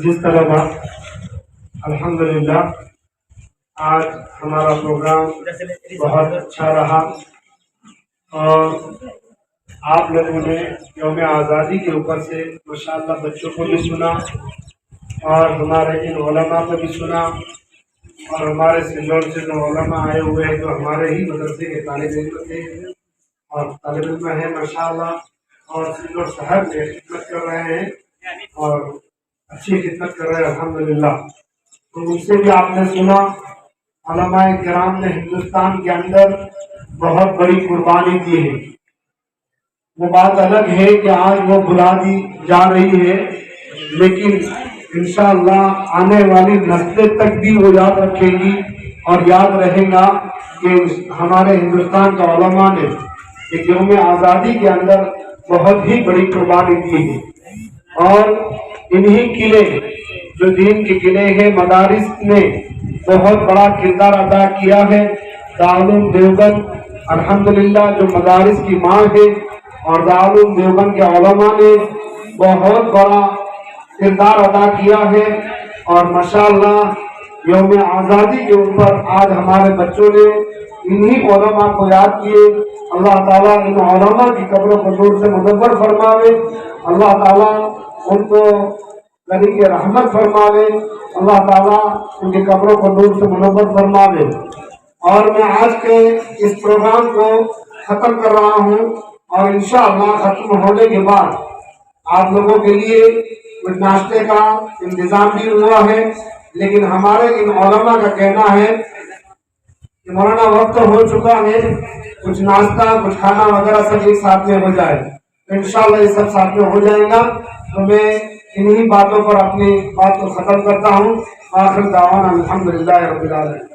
जिस तरह अल्हम्दुलिल्लाह आज हमारा प्रोग्राम बहुत अच्छा रहा और आप लोगों ने यौम आज़ादी के ऊपर से माशाअल्लाह बच्चों को भी सुना और हमारे इन उलमा को भी सुना और हमारे सिल्लोड से जो उलमा आए हुए हैं जो हमारे ही मदरसे के तालिब इल्म थे और तालिब इल्म है माशाअल्लाह और सिल्लोड साहब में खिदमत कर रहे हैं और अच्छी खिदमत कर रहे हैं अल्हम्दुलिल्लाह। तो उनसे भी आपने सुना उलमाए किराम ने हिंदुस्तान के अंदर बहुत बड़ी कुर्बानी दी है। वो बात अलग है कि आज वो भुला दी जा रही है, लेकिन इंशाअल्लाह आने वाली नस्लें तक भी वो याद रखेगी और याद रहेगा कि हमारे हिंदुस्तान का उलमा ने एक यौम आज़ादी के अंदर बहुत ही बड़ी कुर्बानी दी है। और इन्हीं किले जो दीन के किले हैं, मदारिस ने बहुत बड़ा किरदार अदा किया है। दारुल देवबंद अल्हम्दुलिल्लाह जो मदारिस की माँ है और दारुल देवबंद के उलमा ने बहुत बड़ा किरदार अदा किया है और माशाअल्लाह यौम आज़ादी के ऊपर आज हमारे बच्चों ने इन्हीं उलमा को याद किए। अल्लाह ताला इन उलमा की कब्रों को नूर से मुनव्वर फरमावे, अल्लाह ताला उनको गनी के रहमत फरमावे, अल्लाह ताला उनकी कब्रों को नूर से मुनव्वर फरमावे। और मैं आज के इस प्रोग्राम को ख़त्म कर रहा हूँ और इंशाअल्लाह ख़त्म होने के बाद आप लोगों के लिए कुछ नाश्ते का इंतजाम भी हुआ है, लेकिन हमारे इन उलमा का कहना है कि मौलाना वक्त हो चुका है, कुछ नाश्ता कुछ खाना वगैरह सब एक साथ में हो जाए, तो इंशाअल्लाह ये सब साथ में हो जाएगा। तो मैं इन्हीं बातों पर अपनी बात को ख़त्म करता हूँ। आखिर दावाना अल्हम्दुलिल्लाह रब्बिल आलमीन।